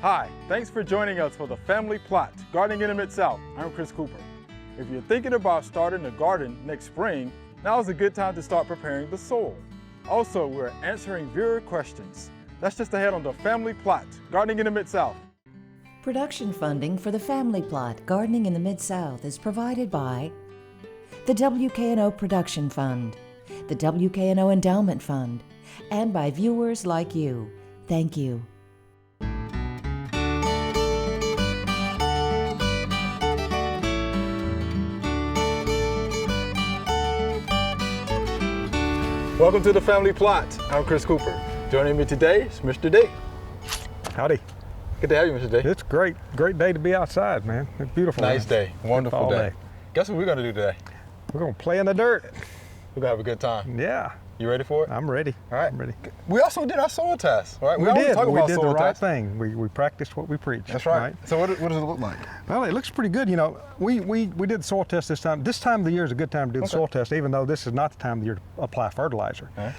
Hi, thanks for joining us for the Family Plot, Gardening in the Mid-South. I'm Chris Cooper. If you're thinking about starting a garden next spring, now is a good time to start preparing the soil. Also, we're answering viewer questions. That's just ahead on the Family Plot, Gardening in the Mid-South. Production funding for the Family Plot, Gardening in the Mid-South is provided by the WKNO Production Fund, the WKNO Endowment Fund, and by viewers like you. Thank you. Welcome to the Family Plot. I'm Chris Cooper. Joining me today is Mr. D. Howdy. Good to have you, Mr. D. It's great day to be outside, man. It's beautiful. Nice day, wonderful day. Guess what we're gonna do today? We're gonna play in the dirt. We're gonna have a good time. Yeah. You ready for it? I'm ready. All right. I'm ready. We also did our soil test, right? We did. Talk We about did the soil right tests. thing. We practiced what we preach. That's right. So what does it look like? Well, it looks pretty good. You know, we did the soil test this time. This time of the year is a good time to do the soil test, even though this is not the time of the year to apply fertilizer. Okay.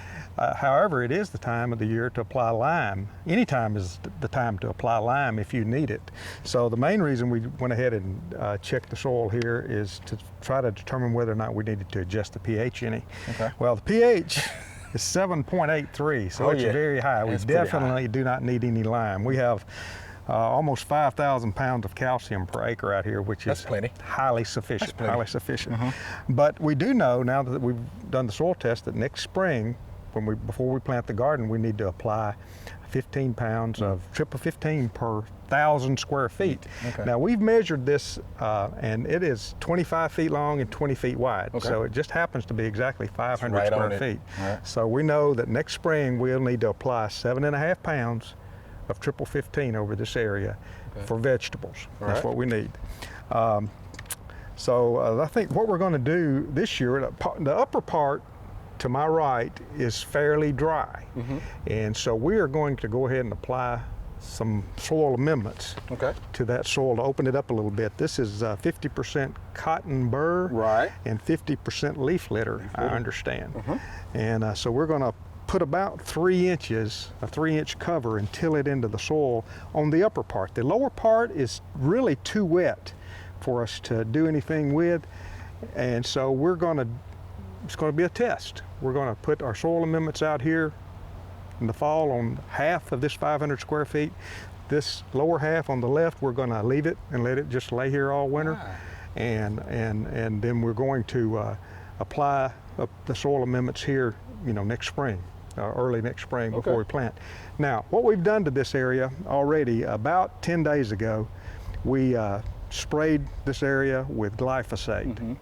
However, it is the time of the year to apply lime. Any time is the time to apply lime if you need it. So the main reason we went ahead and checked the soil here is to try to determine whether or not we needed to adjust the pH any. Okay. Well, the pH is 7.83, so it's very high. We definitely do not need any lime. We have almost 5,000 pounds of calcium per acre out here, which is highly sufficient. Highly sufficient. But we do know now that we've done the soil test that next spring, before we plant the garden, we need to apply 15 pounds of triple 15 per 1,000 square feet. Okay. Now we've measured this and it is 25 feet long and 20 feet wide. Okay. So it just happens to be exactly 500 right square feet. Right. So we know that next spring we'll need to apply 7.5 pounds of triple 15 over this area for vegetables. That's what we need. So I think what we're going to do this year, the upper part to my right is fairly dry. And so we are going to go ahead and apply some soil amendments to that soil to open it up a little bit. This is 50% cotton burr and 50% leaf litter, I understand. And so we're going to put about 3 inches, a 3-inch cover, and till it into the soil on the upper part. The lower part is really too wet for us to do anything with, and so it's going to be a test. We're going to put our soil amendments out here in the fall on half of this 500 square feet. This lower half on the left, we're going to leave it and let it just lay here all winter. And then we're going to apply the soil amendments here, next spring, early next spring before we plant. Now, what we've done to this area already, about 10 days ago, we sprayed this area with glyphosate.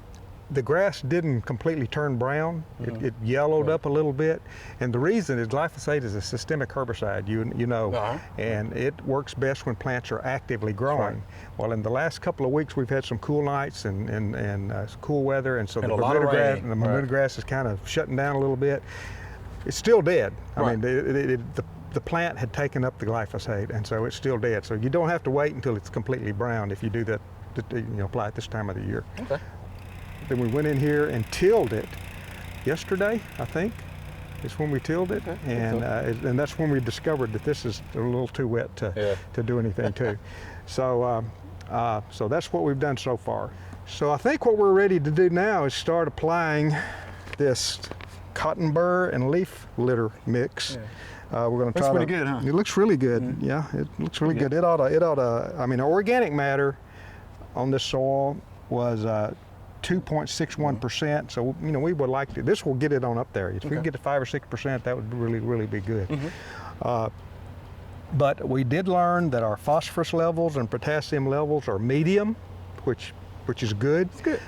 The grass didn't completely turn brown. It yellowed up a little bit. And the reason is glyphosate is a systemic herbicide, you know, and it works best when plants are actively growing. Well, in the last couple of weeks, we've had some cool nights and cool weather, and so the Bermuda grass is kind of shutting down a little bit. It's still dead. I mean, the plant had taken up the glyphosate, and so it's still dead. So you don't have to wait until it's completely brown if you do that, apply it this time of the year. Then we went in here and tilled it yesterday, I think, is when we tilled it. And that's when we discovered that this is a little too wet to do anything to. So, so that's what we've done so far. So I think what we're ready to do now is start applying this cotton burr and leaf litter mix. We're going to try. Looks pretty good, huh? It looks really good. Yeah, it looks really good. It ought to. I mean, organic matter on this soil was 2.61%. So we would like to. This will get it on up there. If we can get to 5 or 6%, that would really be good. But we did learn that our phosphorus levels and potassium levels are medium, which is good. It's good.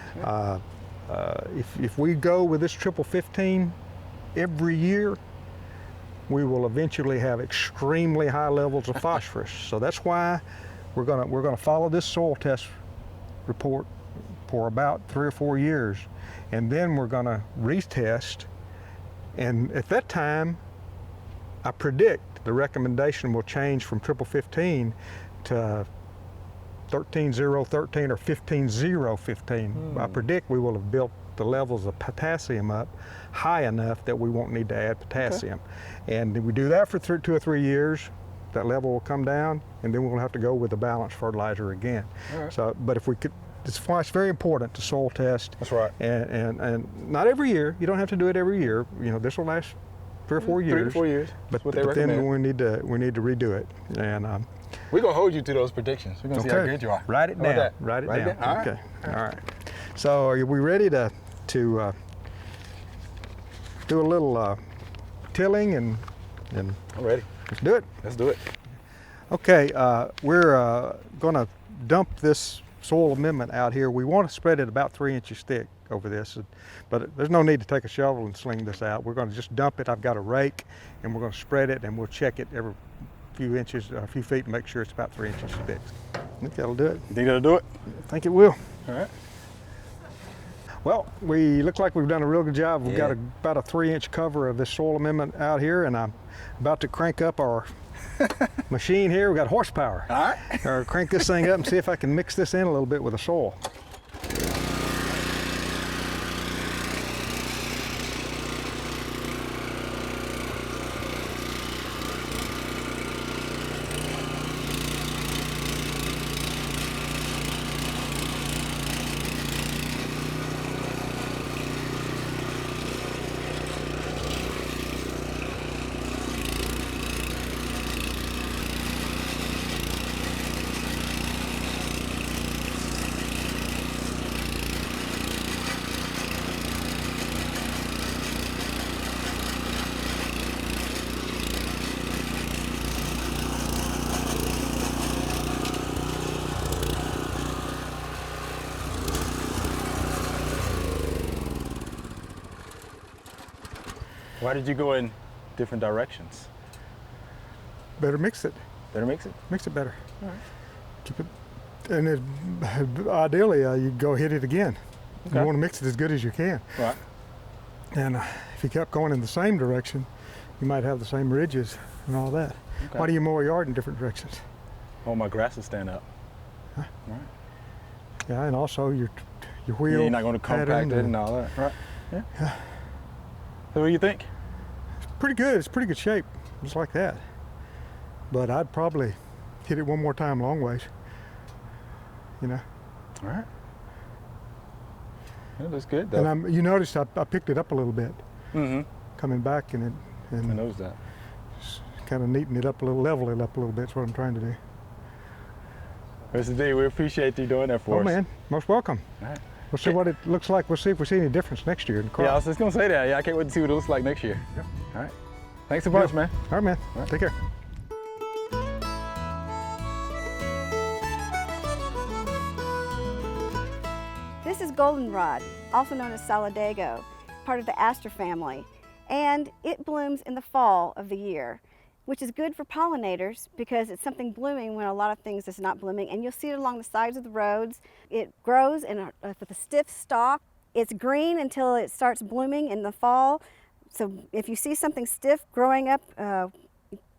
If we go with this triple 15 every year, we will eventually have extremely high levels of phosphorus. So that's why we're gonna follow this soil test report for about 3 or 4 years, and then we're gonna retest. And at that time, I predict the recommendation will change from triple 15 to 13-0-13 or 15-0-15. I predict we will have built the levels of potassium up high enough that we won't need to add potassium. And we do that for 2 or 3 years, that level will come down, and then we'll have to go with the balanced fertilizer again. All right. So, but if we could, it's why it's very important to soil test. That's right. And not every year. You don't have to do it every year. You know, this will last 3 or 4 years. 3 to 4 years. But, That's what they but then recommend. we need to redo it. And We're gonna hold you to those predictions. We're gonna see how good you are. Write it How about down. that? Write it Write down. All right. Okay. All right. So are we ready to do a little tilling and I'm ready. let's do it? Let's do it. Okay. We're going to dump this soil amendment out here. We want to spread it about 3 inches thick over this, but there's no need to take a shovel and sling this out. We're going to just dump it. I've got a rake, and we're going to spread it, and we'll check it every few inches, a few feet, and make sure it's about 3 inches thick. I think that'll do it. You think that'll do it? I think it will. All right. Well, we look like we've done a real good job. We've got Yeah. about a 3-inch cover of this soil amendment out here, and I'm about to crank up our machine here. We've got horsepower. All right. Or crank this thing up and see if I can mix this in a little bit with the soil. Why did you go in different directions? Better mix it. Better mix it? Mix it better. All right. Keep it. And ideally, you go hit it again. Okay. You want to mix it as good as you can. Right. And if you kept going in the same direction, you might have the same ridges and all that. Okay. Why do you mow a yard in different directions? Oh, my grass will stand up. Huh? All right. Yeah, and also your wheel. Yeah, you're not going to compact pattern it and all that. Right. Yeah. So what do you think? Pretty good. It's pretty good shape, just like that. But I'd probably hit it one more time long ways. You know. All right. It looks good though. And you noticed I picked it up a little bit Mm-hmm. coming back, and I noticed that. kind of neaten it up a little, level it up a little bit. That's what I'm trying to do. Mr. D, we appreciate you doing that for us. Oh man, most welcome. All right. We'll see what it looks like. We'll see if we see any difference next year in the crop. Yeah, I was just gonna say that. Yeah, I can't wait to see what it looks like next year. Yep. All right. Thanks a bunch, man. All right, man. All right. Take care. This is goldenrod, also known as solidago, part of the aster family, and it blooms in the fall of the year, which is good for pollinators because it's something blooming when a lot of things is not blooming, and you'll see it along the sides of the roads. It grows with a stiff stalk. It's green until it starts blooming in the fall. So if you see something stiff growing up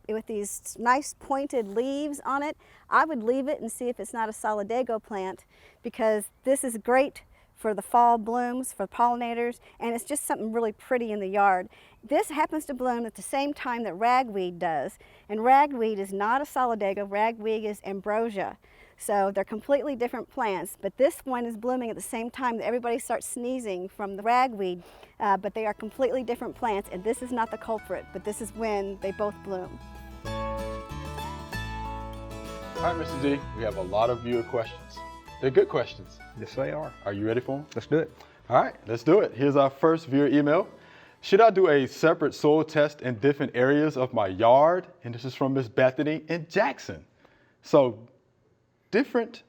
with these nice pointed leaves on it, I would leave it and see if it's not a solidago plant, because this is great for the fall blooms, for pollinators, and it's just something really pretty in the yard. This happens to bloom at the same time that ragweed does, and ragweed is not a solidago, ragweed is ambrosia. So they're completely different plants, but this one is blooming at the same time that everybody starts sneezing from the ragweed, but they are completely different plants, and this is not the culprit, but this is when they both bloom. All right, Mr. D, we have a lot of viewer questions. They're good questions. Yes, they are. Are you ready for them? Let's do it. All right, let's do it. Here's our first viewer email. Should I do a separate soil test in different areas of my yard? And this is from Miss Bethany in Jackson. So, different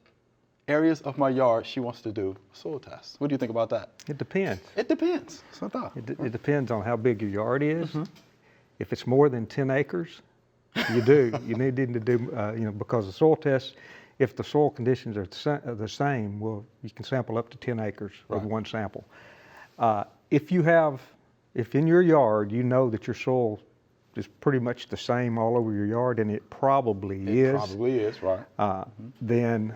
areas of my yard, she wants to do a soil test. What do you think about that? It depends. It depends. That's what I thought. It depends on how big your yard is. If it's more than 10 acres, you do. You need to do, because the soil test, if the soil conditions are the same, well, you can sample up to 10 acres with one sample. If in your yard you know that your soil is pretty much the same all over your yard, and it probably is. It probably is, right. Then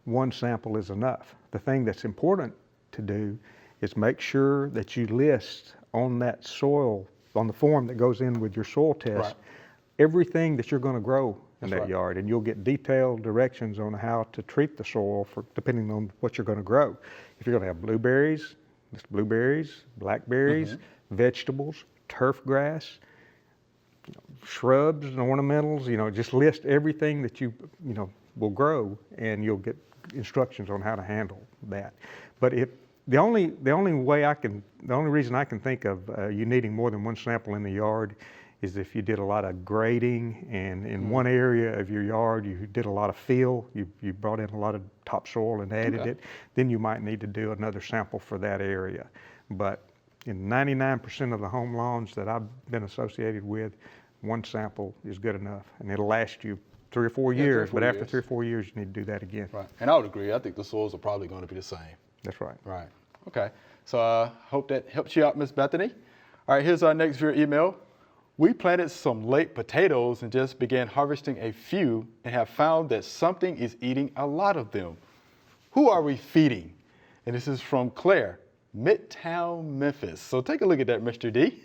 one sample is enough. The thing that's important to do is make sure that you list on that soil, on the form that goes in with your soil test, everything that you're going to grow in That's that right. yard, and you'll get detailed directions on how to treat the soil for depending on what you're going to grow. If you're going to have blueberries, just blueberries, blackberries, vegetables, turf grass, shrubs and ornamentals, just list everything that you will grow, and you'll get instructions on how to handle that. But if the only reason I can think of you needing more than one sample in the yard is if you did a lot of grading, and in one area of your yard you did a lot of fill, you brought in a lot of topsoil and added it, then you might need to do another sample for that area. But in 99% of the home lawns that I've been associated with, one sample is good enough, and it'll last you 3 or 4 years, but after 3 or 4 years, you need to do that again. Right. And I would agree. I think the soils are probably going to be the same. That's right. Right. Okay. So I hope that helps you out, Miss Bethany. All right, here's our next viewer email. We planted some late potatoes and just began harvesting a few and have found that something is eating a lot of them. Who are we feeding? And this is from Claire, Midtown Memphis. So take a look at that, Mr. D.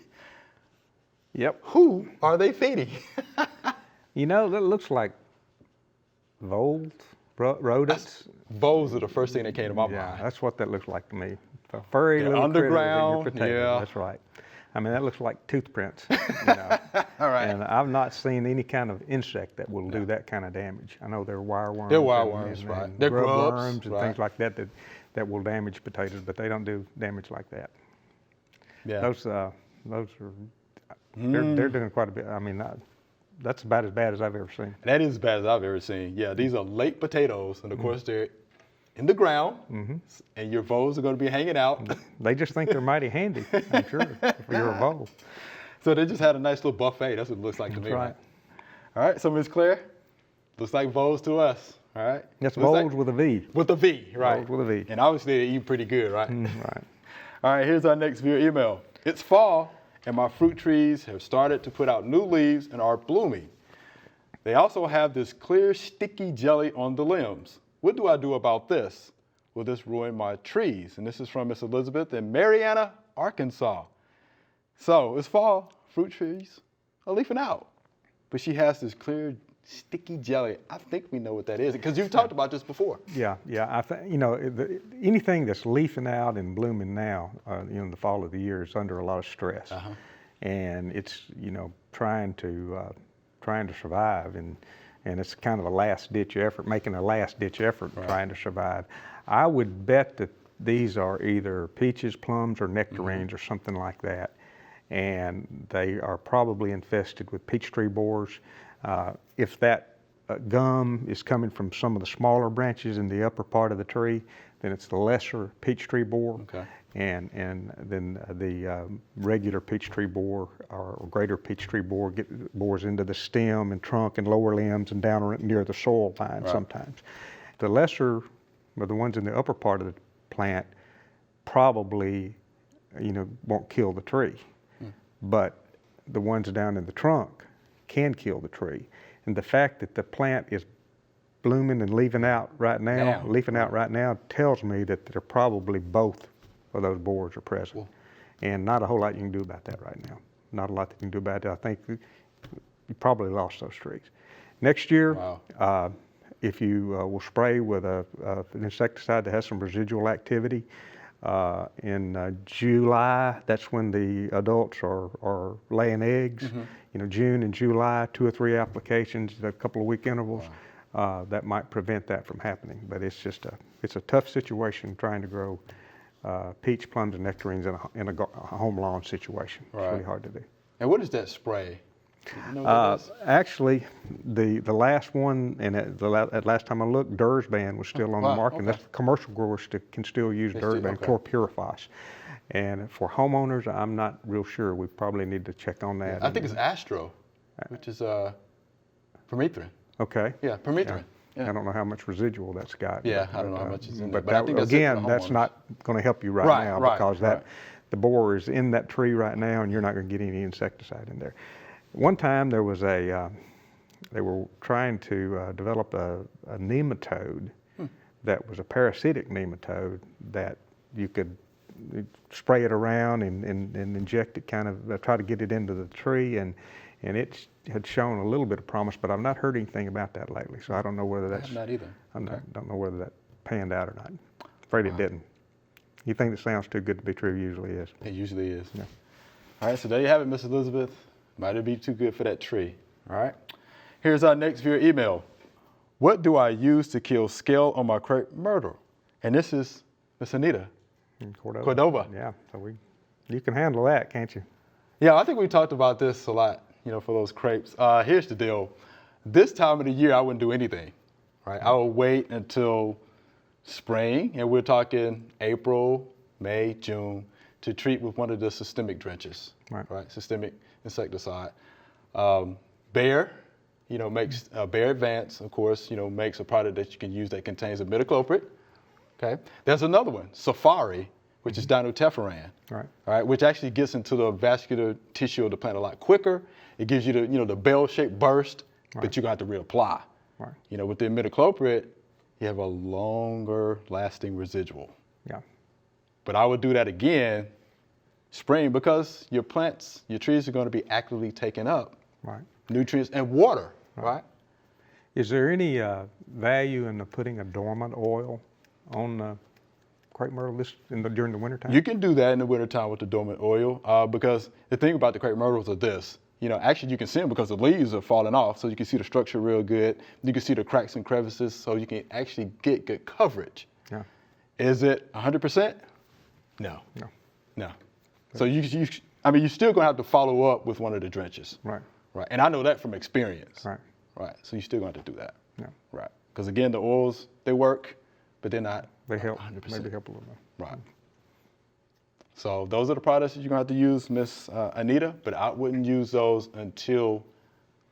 Yep. Who are they feeding? That looks like voles, rodents. Voles are the first thing that came to my Yeah, mind. that's what that looks like to me. The furry They're little underground, critters in your potato. yeah. That's right. I mean, that looks like tooth prints. All right. And I've not seen any kind of insect that will do that kind of damage. I know there are wireworms. They're wireworms, right. And They're grub grubs, worms and right. things like that will damage potatoes, but they don't do damage like that. Yeah. Those are they're doing quite a bit. I mean, that's about as bad as I've ever seen. That is as bad as I've ever seen. Yeah, these are late potatoes, and of course they're in the ground, and your voles are going to be hanging out. They just think they're mighty handy, I'm sure, if you're a vole. So they just had a nice little buffet. That's what it looks like to me. That's right. All right, so Ms. Claire, looks like voles to us. All right. That's Looks like- voles with a V. with a V, right? Voles with a V. And obviously they eat pretty good, right? Right. All right, here's our next viewer email. It's fall, and my fruit trees have started to put out new leaves and are blooming. They also have this clear, sticky jelly on the limbs. What do I do about this? Will this ruin my trees? And this is from Miss Elizabeth in Marianna, Arkansas. So it's fall, fruit trees are leafing out. But she has this clear, sticky jelly. I think we know what that is, because you've talked about this before. Yeah. I think anything that's leafing out and blooming now, in the fall of the year, is under a lot of stress, and it's trying to survive, and it's kind of a last-ditch effort, making a last-ditch effort trying to survive. I would bet that these are either peaches, plums, or nectarines or something like that, and they are probably infested with peach tree borers. If that gum is coming from some of the smaller branches in the upper part of the tree, then it's the lesser peach tree borer. Okay. And then the regular peach tree borer or greater peach tree borer bores into the stem and trunk and lower limbs and down near the soil line sometimes. The lesser, or the ones in the upper part of the plant, probably won't kill the tree, but the ones down in the trunk can kill the tree. And the fact that the plant is blooming and leafing out right now tells me that they're probably both of those borers are present. Cool. And not a whole lot you can do about that right now. Not a lot that you can do about it. I think you probably lost those trees. Next year, if you will spray with an insecticide that has some residual activity, in July, that's when the adults are laying eggs. June and July, 2 or 3 applications, a couple of week intervals, that might prevent that from happening. But it's just it's a tough situation trying to grow peach, plums, and nectarines in a home lawn situation. It's really hard to do. And what is that spray? Do you know what it is? Actually, the last one, and at last time I looked, Dursban was still on the market. And that's commercial growers can still use Dursban, Chlorpyrifos. And for homeowners, I'm not real sure. We probably need to check on that. I think it's Astro, which is permethrin. Okay. Yeah, permethrin. Yeah. I don't know how much residual that's got. Yeah, I don't know how much is in there, But but I that, think that's it for again, the that's homeowners. not going to help you right now because right. the borer is in that tree right now, and you're not going to get any insecticide in there. One time there was they were trying to develop a nematode that was a parasitic nematode that you could spray it around and inject it, kind of try to get it into the tree, and and it had shown a little bit of promise, but I've not heard anything about that lately, so I don't know whether that's... Not either. Don't know whether that panned out or not. Afraid it didn't. Anything that sounds too good to be true usually is. It usually is. Yeah. All right, so there you have it, Miss Elizabeth. Might it be too good for that tree? All right. Here's our next viewer email. What do I use to kill scale on my crepe myrtle? And this is Miss Anita In Cordova. Cordova. Yeah, so you can handle that, can't you? Yeah, I think we talked about this a lot, for those crepes. Here's the deal. This time of the year, I wouldn't do anything, right? I would wait until spring, and we're talking April, May, June, to treat with one of the systemic drenches, right? Systemic insecticide. Bayer, makes Bayer Advance, of course, makes a product that you can use that contains imidacloprid. Okay. There's another one, Safari, which is dinotefuran, right? Which actually gets into the vascular tissue of the plant a lot quicker. It gives you the bell-shaped burst, but you're gonna have to reapply. Right. With the imidacloprid, you have a longer lasting residual. Yeah. But I would do that again spring because your trees are going to be actively taking up nutrients and water, right? Is there any value in putting a dormant oil on the crepe myrtle during the wintertime? You can do that in the wintertime with the dormant oil because the thing about the crepe myrtles are this. Actually you can see them because the leaves are falling off, so you can see the structure real good. You can see the cracks and crevices, so you can actually get good coverage. Yeah. Is it 100%? No. No. No. So you're still gonna have to follow up with one of the drenches. Right. Right. And I know that from experience. Right. Right. So you're still gonna have to do that. Yeah. Right. Because again, the oils, they work, but they're not. They help. 100%. Maybe help a little bit. Right. So those are the products that you're gonna have to use, Miss Anita, but I wouldn't use those until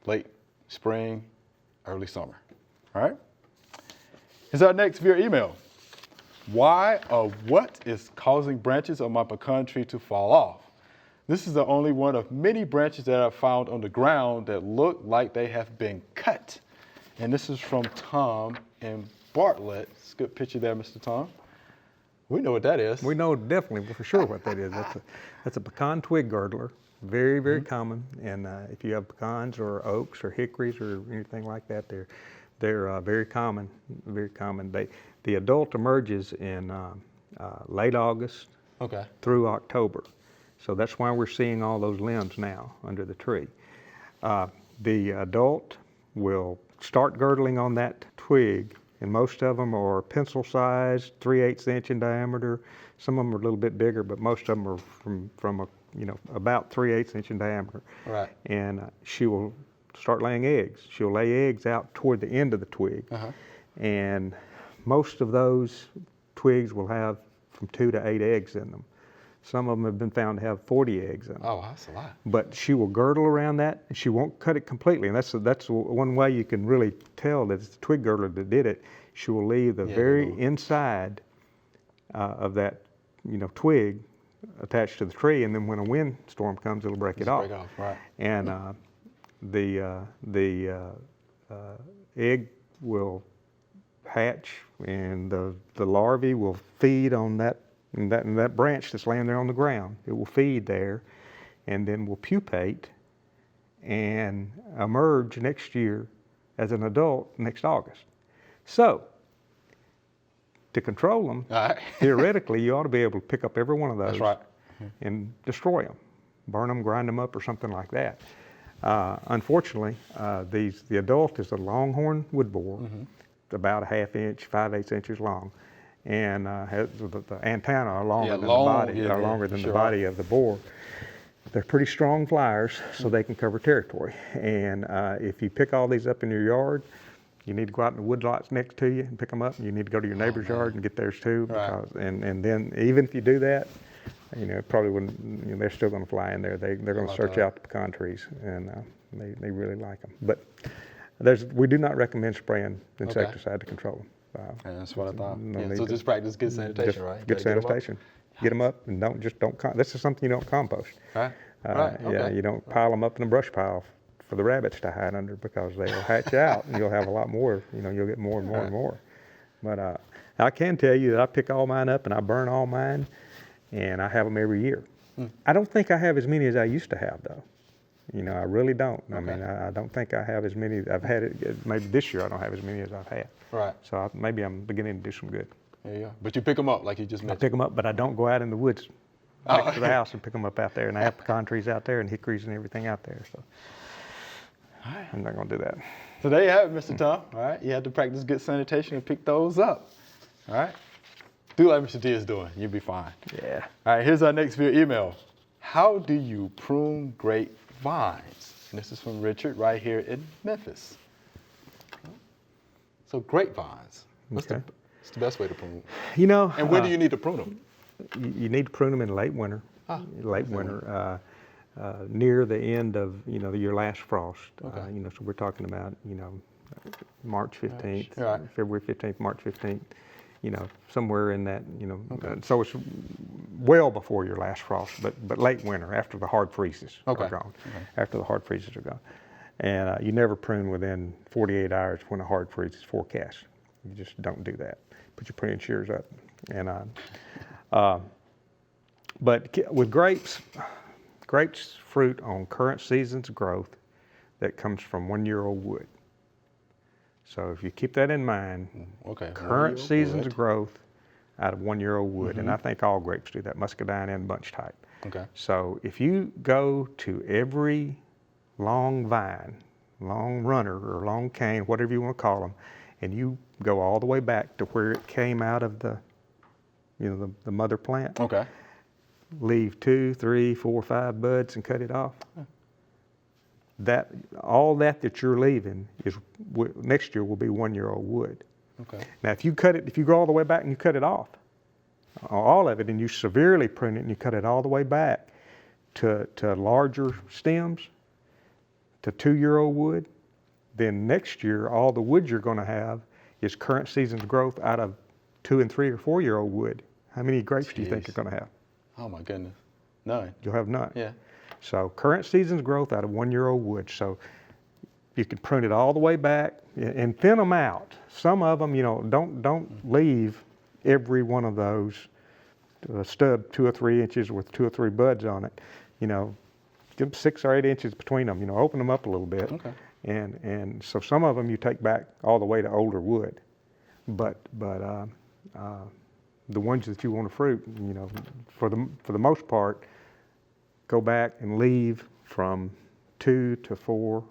late spring, early summer. All right? Here's our next viewer email. Why or what is causing branches of my pecan tree to fall off? This is the only one of many branches that I've found on the ground that look like they have been cut. And this is from Tom in Bartlett. It's a good picture there, Mr. Tom. We know what that is. We know definitely for sure what that is. That's a pecan twig girdler. Very, very common. And if you have pecans or oaks or hickories or anything like that, they're very common. Very common. The adult emerges in late August through October. So that's why we're seeing all those limbs now under the tree. The adult will start girdling on that twig, and most of them are pencil-sized, 3/8 inch in diameter. Some of them are a little bit bigger, but most of them are from about 3/8 inch in diameter. Right. And she will start laying eggs. She'll lay eggs out toward the end of the twig, and most of those twigs will have from 2 to 8 eggs in them. Some of them have been found to have 40 eggs in them. Oh, that's a lot. But she will girdle around that, and she won't cut it completely. And that's one way you can really tell that it's the twig girdler that did it. She will leave the very inside of that, twig attached to the tree, and then when a windstorm comes, it'll break it off. Break off, right. And the egg will hatch, and the larvae will feed on that branch that's laying there on the ground. It will feed there, and then will pupate and emerge next year as an adult next August. So, to control them, theoretically, you ought to be able to pick up every one of those and destroy them, burn them, grind them up, or something like that. Unfortunately, the adult is a longhorn wood borer, about 1/2 inch, 5/8 inches long, and has the antennae are longer than the body, longer than the body of the borer. They're pretty strong flyers, so they can cover territory. And if you pick all these up in your yard, you need to go out in the woodlots next to you and pick them up. And you need to go to your neighbor's yard and get theirs too. Because, and then even if you do that, probably wouldn't. They're still going to fly in there. They're going to search out the pecan trees, and they really like them. But we do not recommend spraying insecticide to control them. And that's what I thought. So just practice good sanitation, right? Good sanitation. Get them up, and don't. This is something you don't compost. Right. Yeah, you don't pile them up in a brush pile for the rabbits to hide under, because they will hatch out, and you'll have a lot more. You'll get more and more and more. But I can tell you that I pick all mine up and I burn all mine, and I have them every year. I don't think I have as many as I used to have, though. You know, I really don't. I Okay. mean, I don't think I have as many. I've had it. Maybe this year I don't have as many as I've had. Right. So maybe I'm beginning to do some good. There you go. But you pick them up like you just I mentioned. pick them up, but I don't go out in the woods next to the house and pick them up out there. And I have pecan trees out there and hickories and everything out there. So I'm not going to do that. So there you have it, Mr. Tom. All right. You had to practice good sanitation and pick those up. All right. Do like Mr. D is doing. You'll be fine. Yeah. All right. Here's our next via email. How do you prune grapevines? And this is from Richard right here in Memphis. So grapevines. What's Okay. the best way to prune them? You know, And when do you need to prune them? you need to prune them in late winter. Late winter, near the end of your last frost. Okay. So we're talking about March 15th, Right. February 15th, March 15th. Somewhere in that. So it's well before your last frost, but late winter after the hard freezes Okay. are gone. After the hard freezes are gone, and you never prune within 48 hours when a hard freeze is forecast. You just don't do that. Put your pruning shears up, and but with grapes fruit on current season's growth that comes from 1-year-old wood. So if you keep that in mind, Okay. current 1-year-old season's wood. growth out of 1-year-old wood, and I think all grapes do that, muscadine and bunch type. Okay. So if you go to every long vine, long runner or long cane, whatever you want to call them, and you go all the way back to where it came out of the mother plant, Okay. leave 2, 3, 4, 5 buds and cut it off. All that you're leaving is next year will be 1-year-old wood. Okay. Now, if you go all the way back and you cut it off, all of it, and you severely prune it and you cut it all the way back to larger stems, to 2-year-old wood, then next year all the wood you're going to have is current season's growth out of 2 and 3 or 4-year-old wood. How many grapes do you think Jeez. you're going to have? Oh my goodness. None. You'll have none. Yeah. So current season's growth out of 1-year-old wood. So you can prune it all the way back and thin them out. Some of them, don't leave every one of those stub 2 or 3 inches with 2 or 3 buds on it. Give them 6 or 8 inches between them. Open them up a little bit. Okay. And so some of them you take back all the way to older wood, but the ones that you want to fruit, for the most part, go back and leave from 2 to 4.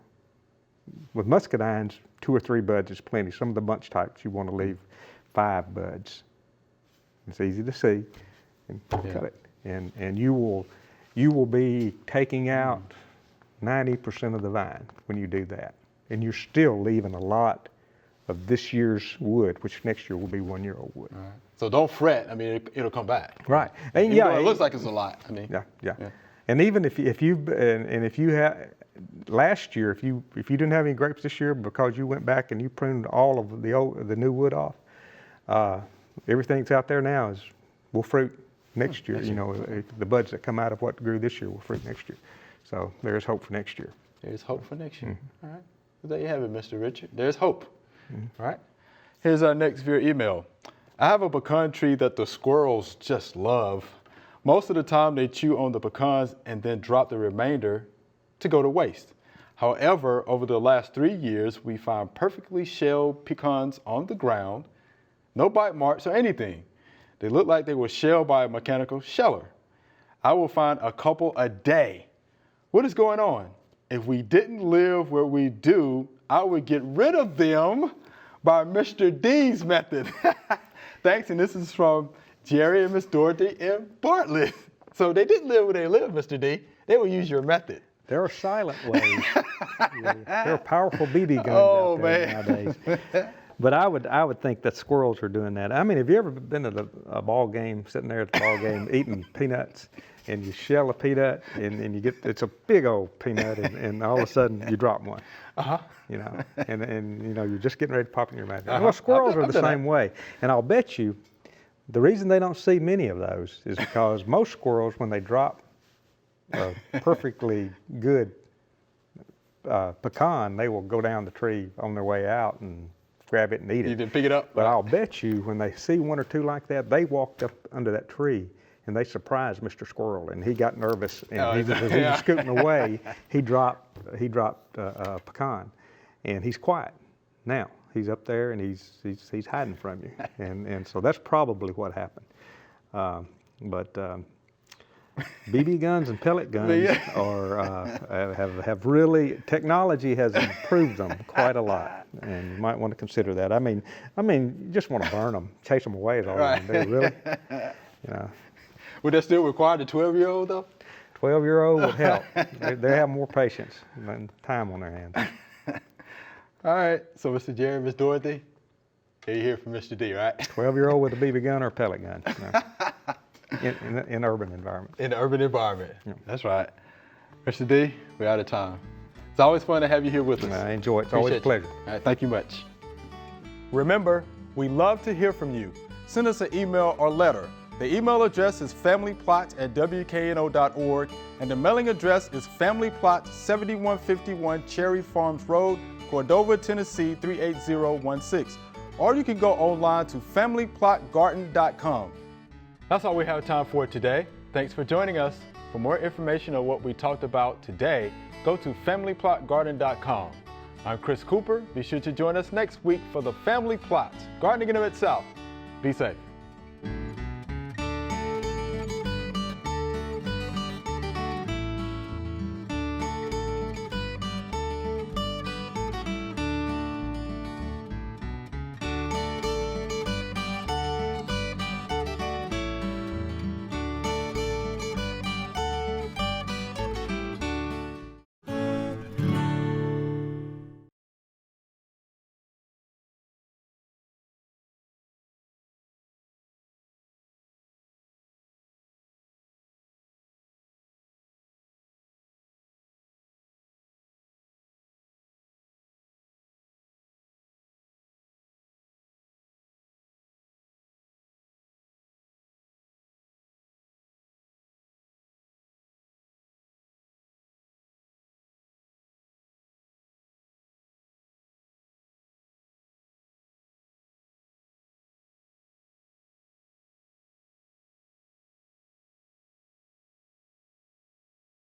With muscadines, 2 or 3 buds is plenty. Some of the bunch types you want to leave 5 buds. It's easy to see, and cut it, and you will be taking out 90% of the vine when you do that, and you're still leaving a lot of this year's wood, which next year will be 1-year-old wood. All right. So don't fret. I mean, it'll come back. Right. Even though it looks like it's a lot. I mean. Yeah. And even if you have last year, if you didn't have any grapes this year because you went back and you pruned all of the new wood off, everything that's out there now will fruit next year. If the buds that come out of what grew this year will fruit next year. So there's hope for next year. There's hope for next year. All right. So there you have it, Mr. Richard. There's hope. All right. Here's our next via email. I have a pecan tree that the squirrels just love. Most of the time they chew on the pecans and then drop the remainder to go to waste. However, over the last 3 years, we found perfectly shelled pecans on the ground, no bite marks or anything. They look like they were shelled by a mechanical sheller. I will find a couple a day. What is going on? If we didn't live where we do, I would get rid of them by Mr. D's method. Thanks, and this is from Jerry and Miss Dorothy in Bartlett. So they didn't live where they live, Mr. D. They would use your method. There are silent ways. There are powerful BB guns out there nowadays. But I would think that squirrels are doing that. I mean, have you ever been at a ball game, sitting there at the ball game eating peanuts, and you shell a peanut, and you it's a big old peanut, and all of a sudden you drop one. And you're just getting ready to pop in your mouth. Well, squirrels are the same way, and I'll bet you the reason they don't see many of those is because most squirrels, when they drop a perfectly good pecan, they will go down the tree on their way out and grab it and eat it. You didn't pick it up? But I'll bet you when they see 1 or 2 like that, they walked up under that tree and they surprised Mr. Squirrel, and he got nervous, and Oh, as he was scooting away, he dropped a pecan, and he's quiet now. He's up there, and he's hiding from you, and so that's probably what happened. But BB guns and pellet guns have really, technology has improved them quite a lot, and you might want to consider that. I mean, you just want to burn them, chase them away is all you want to do, really. You know, Would that still require the 12-year-old though? 12-year-old would help. They have more patience and time on their hands. All right, so Mr. Jerry, Miss Dorothy, here you hear from Mr. D, right? 12-year-old with a BB gun or a pellet gun. You know, in urban environment. In the urban environment. Yeah. That's right. Mr. D, we're out of time. It's always fun to have you here with us. I enjoy it. It's always a pleasure. All right, thank you much. Remember, we love to hear from you. Send us an email or letter. The email address is familyplot@wkno.org, and the mailing address is Family Plot, 7151 Cherry Farms Road, Cordova, Tennessee 38016. Or you can go online to familyplotgarden.com. That's all we have time for today. Thanks for joining us. For more information on what we talked about today, go to familyplotgarden.com. I'm Chris Cooper. Be sure to join us next week for the Family Plot, Gardening in the Mid-South. Be safe.